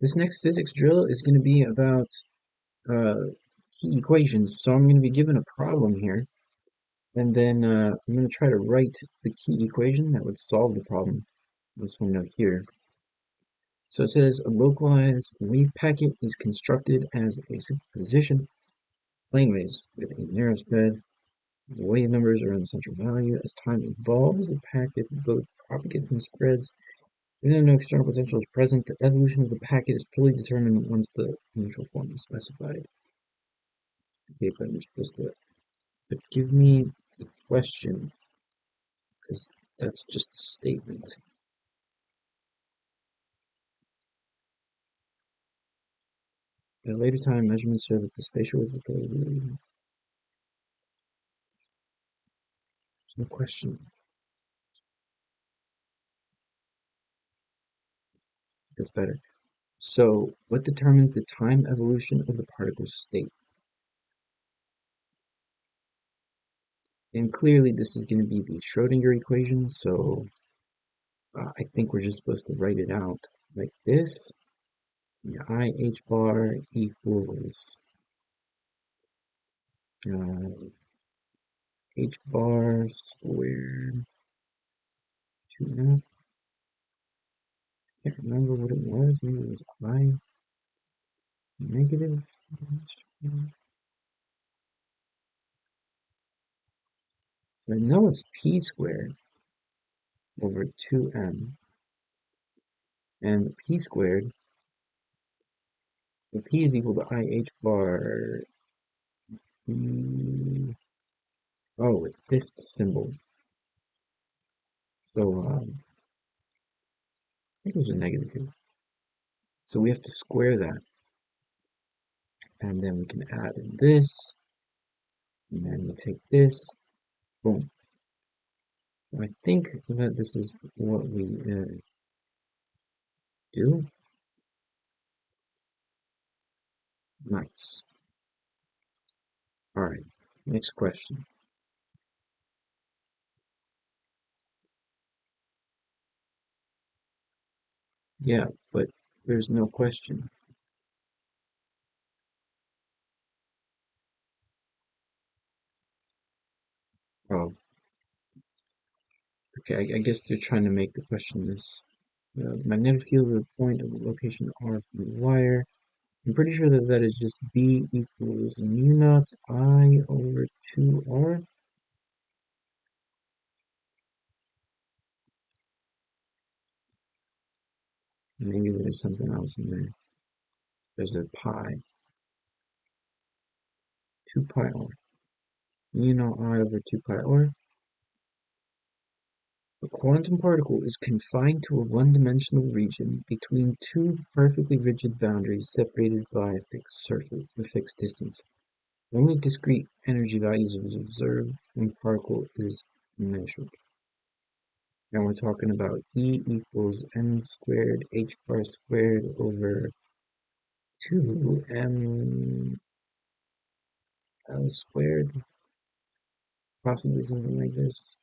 This next physics drill is going to be about uh, key equations. So I'm going to be given a problem here, and then I'm going to try to write the key equation that would solve the problem. This one note here. So it says a localized wave packet is constructed as a superposition plane waves with a narrow spread. The wave numbers are in the central value. As time evolves, the packet both propagates and spreads. Even though no external potential is present, the evolution of the packet is fully determined once the initial form is specified. Okay, but I'm supposed to but give me the question, because that's just a statement. At a later time, measurements show that the spatial width of the no question. That's better. So, what determines the time evolution of the particle state? And clearly, this is going to be the Schrodinger equation, so I think we're just supposed to write it out like this. I h bar equals uh, h bar squared 2f. Can't remember what it was. Maybe it was I negative. So I know it's p squared over 2m, and the p squared, the p is equal to I h bar e. Oh, it's this symbol. So I think it was a negative here. So we have to square that, and then we can add in this, and then we take this, boom. I think that this is what we do. Nice. All right, next question. Yeah, but there's no question. Oh, okay, I guess they're trying to make the question this. The magnetic field of the point of the location R from the wire. I'm pretty sure that that is just B equals mu naught I over 2R. Maybe there's something else in there. There's a pi. 2 pi R. Mu naught I over 2 pi R. A quantum particle is confined to a one-dimensional region between two perfectly rigid boundaries separated by a fixed surface, a fixed distance. Only discrete energy values are observed when the particle is measured. Now we're talking about E equals m squared h bar squared over 2m l squared, possibly something like this.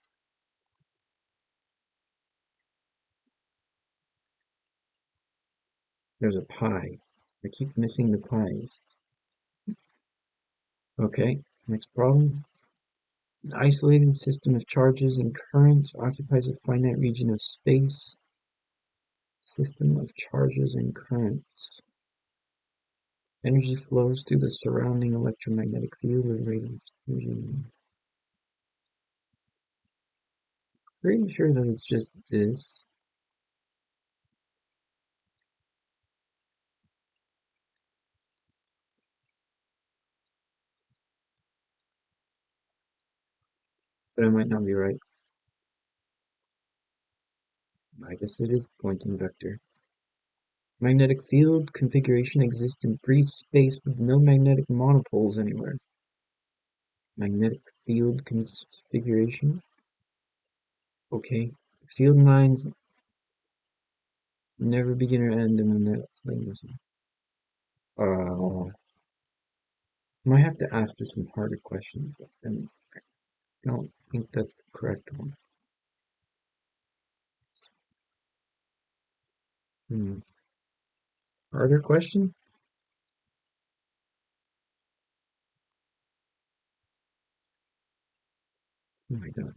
There's a pi. I keep missing the pi's. Okay, next problem. An isolated system of charges and currents occupies a finite region of space. System of charges and currents. Energy flows through the surrounding electromagnetic field with rate of explosion. Pretty sure that it's just this. But I might not be right. I guess it is the Poynting vector. Magnetic field configuration exists in free space with no magnetic monopoles anywhere. Magnetic field configuration. Okay. Field lines never begin or end in the net flames. I might have to ask for some harder questions, and I don't think that's the correct one. Hmm. Harder question? Oh my God.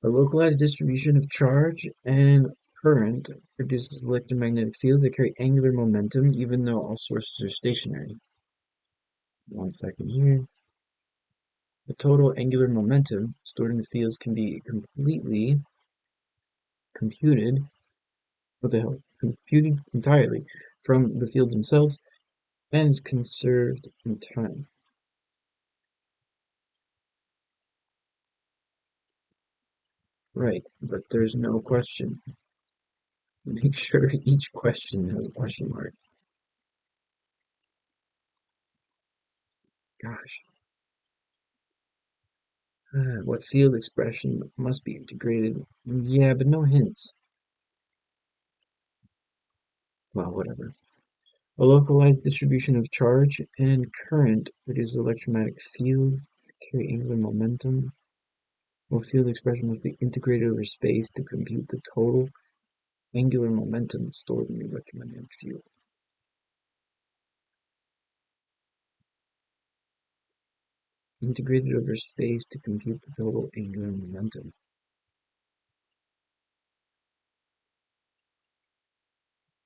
A localized distribution of charge and current produces electromagnetic fields that carry angular momentum even though all sources are stationary. One second here. The total angular momentum stored in the fields can be completely computed, what the hell, computed entirely from the fields themselves and is conserved in time. Right, but there's no question. Make sure each question has a question mark. Gosh, what field expression must be integrated? Yeah, but no hints. Well, whatever. A localized distribution of charge and current produces electromagnetic fields that carry angular momentum. Well, field expression must be integrated over space to compute the total angular momentum stored in the electromagnetic field. Integrated over space to compute the total angular momentum.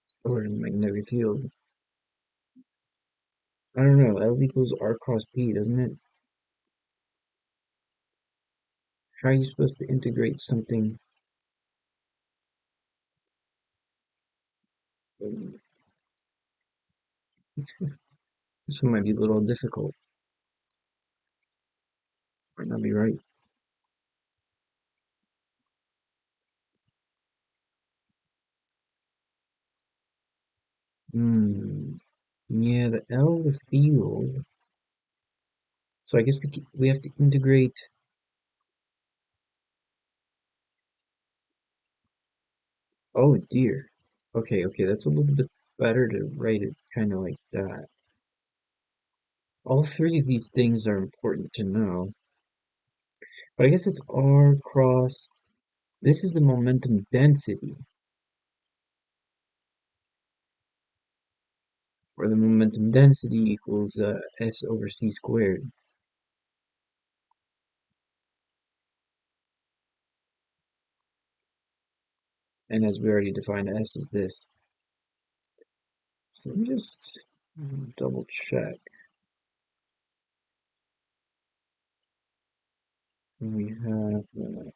Stored in the magnetic field. I don't know. L equals R cross P, doesn't it? How are you supposed to integrate something? This one might be a little difficult. Might not be right. Hmm. Yeah, the L, the field. So I guess we have to integrate. Oh dear. Okay, okay, that's a little bit better to write it kind of like that. All three of these things are important to know, but I guess it's R cross. This is the momentum density, where the momentum density equals S over C squared. And as we already defined, S is this. So let me just double check. We have, I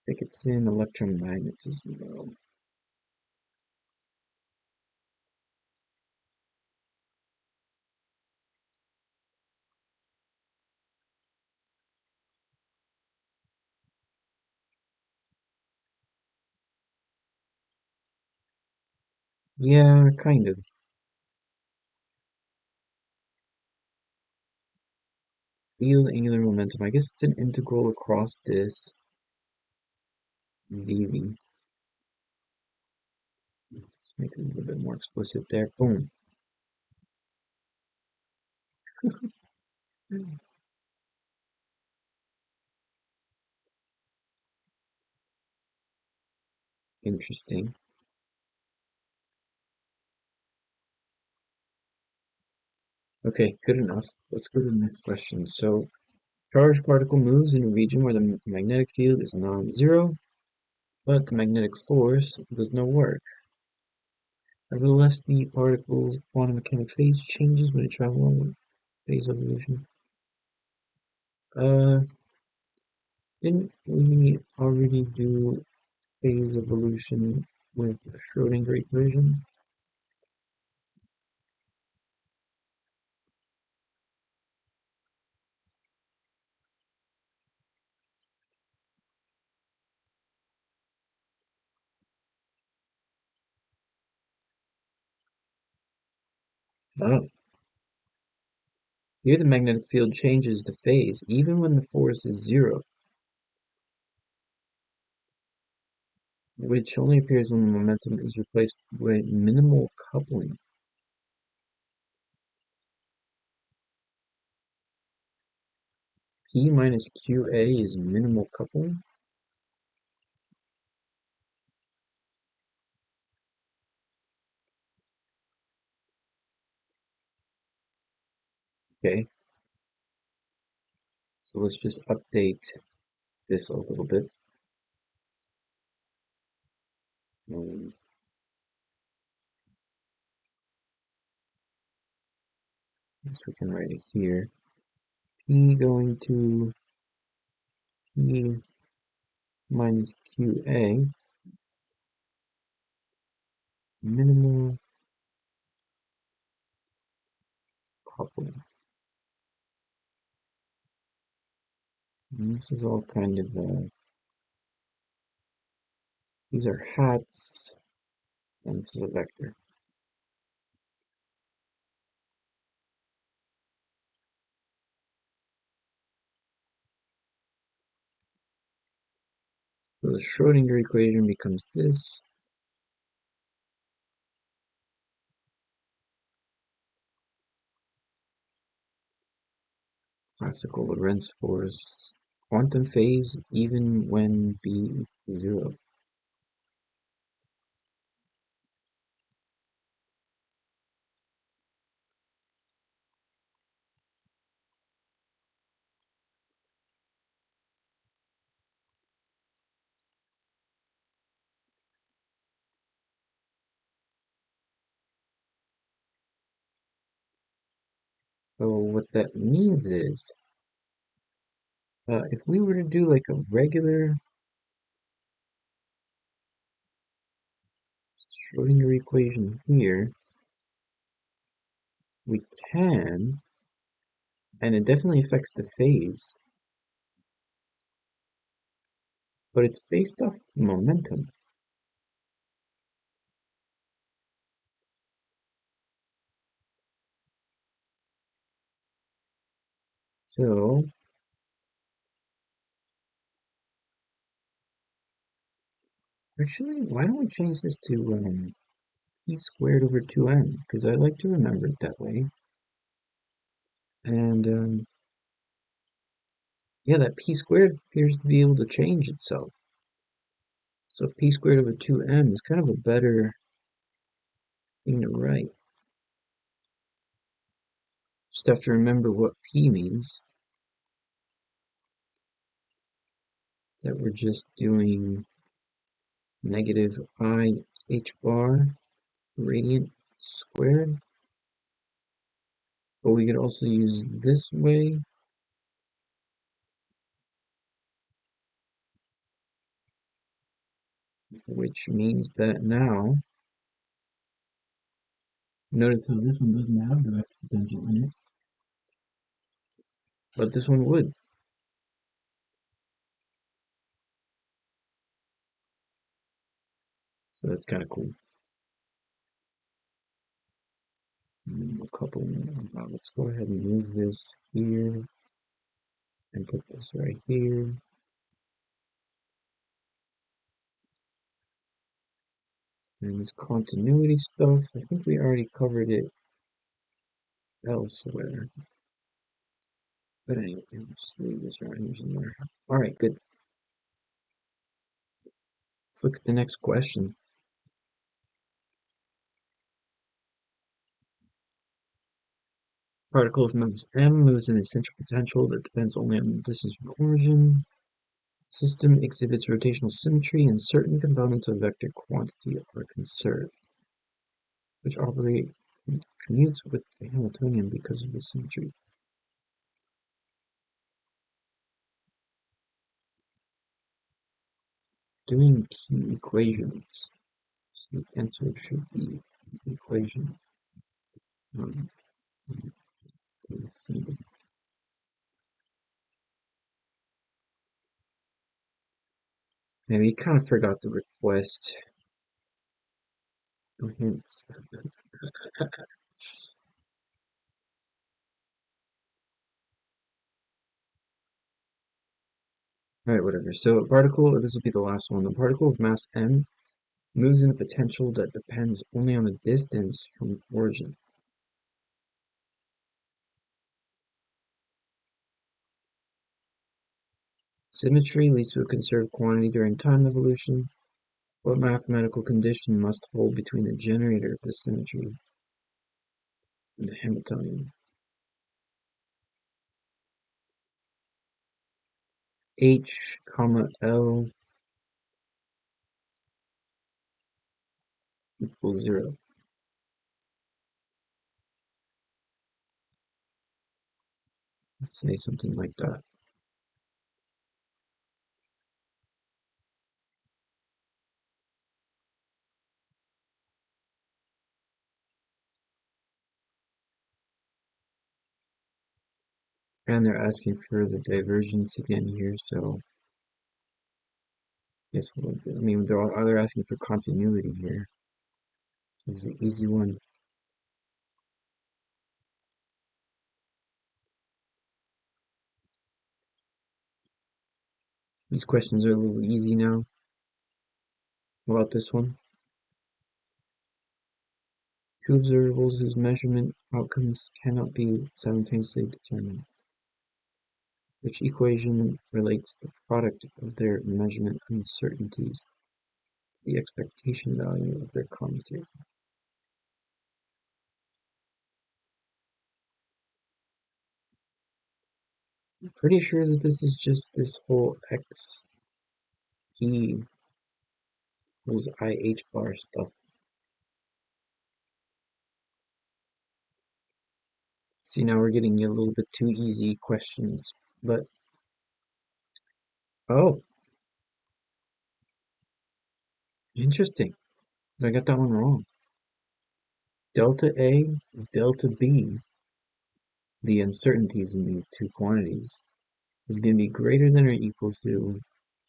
think it's in electromagnetism though. Yeah, kind of. Field angular momentum. I guess it's an integral across this dv. Let's make it a little bit more explicit there. Boom. Interesting. Okay, good enough. Let's go to the next question. So, charged particle moves in a region where the magnetic field is non-zero, but the magnetic force does no work. Nevertheless, the particle's quantum mechanics phase changes when it travels along phase evolution. Uh, didn't we already do phase evolution with Schrodinger equation? Oh, here the magnetic field changes the phase even when the force is zero, which only appears when the momentum is replaced with minimal coupling. P minus QA is minimal coupling? Okay, so let's just update this a little bit. Um, so we can write it here. P going to P minus QA, minimal coupling. And this is all kind of, these are hats, and this is a vector. So the Schrodinger equation becomes this. Classical Lorentz force, quantum phase, even when B is 0. So what that means is, if we were to do like a regular Schrodinger equation here, we can, and it definitely affects the phase, but it's based off momentum. So, actually, why don't we change this to p squared over 2m? Because I like to remember it that way. And yeah, that p squared appears to be able to change itself. So p squared over 2m is kind of a better thing to write. Just have to remember what p means. That we're just doing negative I h bar radiant squared. But we could also use this way, which means that now, notice how this one doesn't have the vector potential in it, but this one would. So that's kind of cool. A couple, let's go ahead and move this here and put this right here. And this continuity stuff, I think we already covered it elsewhere. But anyway, let's leave this around here somewhere. Alright, good. Let's look at the next question. Particle of mass m moves in essential potential that depends only on the distance from origin. System exhibits rotational symmetry and certain components of vector quantity are conserved, which operate commutes with the Hamiltonian because of the symmetry. Doing key equations. So the answer should be equation. Um, Maybe you kind of forgot the request. No hints. Alright, whatever. So a particle, this will be the last one. The particle of mass m moves in a potential that depends only on the distance from origin. Symmetry leads to a conserved quantity during time evolution. What mathematical condition must hold between the generator of the symmetry and the Hamiltonian? H comma L equals 0. Let's say something like that. And they're asking for the divergence again here, so guess what? I mean, they're asking for continuity here. This is an easy one. These questions are a little easy now. How about this one? Two observables whose measurement outcomes cannot be simultaneously determined. Which equation relates the product of their measurement uncertainties to the expectation value of their commutation? I'm pretty sure that this is just this whole X E equals IH bar stuff. See, now we're getting a little bit too easy questions, but oh, interesting. I got that one wrong. Delta A, delta B, the uncertainties in these two quantities, is going to be greater than or equal to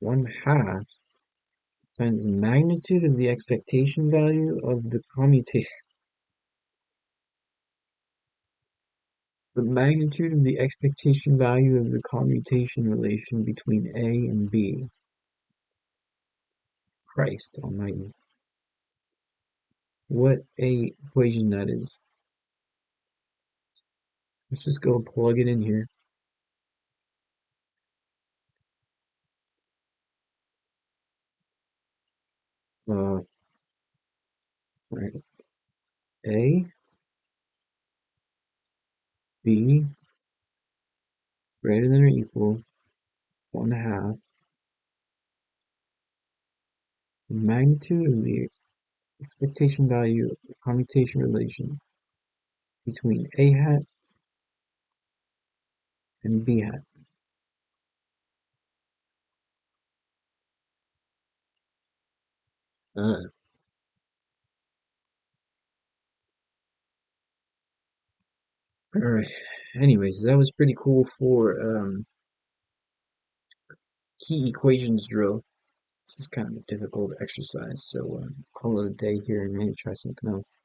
1/2 times the magnitude of the expectation value of the commutation. The magnitude of the expectation value of the commutation relation between A and B. Christ almighty. What a equation that is. Let's just go plug it in here. Right. A, B, greater than or equal 1/2 the magnitude of the expectation value of the commutation relation between A hat and B hat. Uh, Alright. Anyways, that was pretty cool for key equations drill. This is kind of a difficult exercise, so call it a day here and maybe try something else.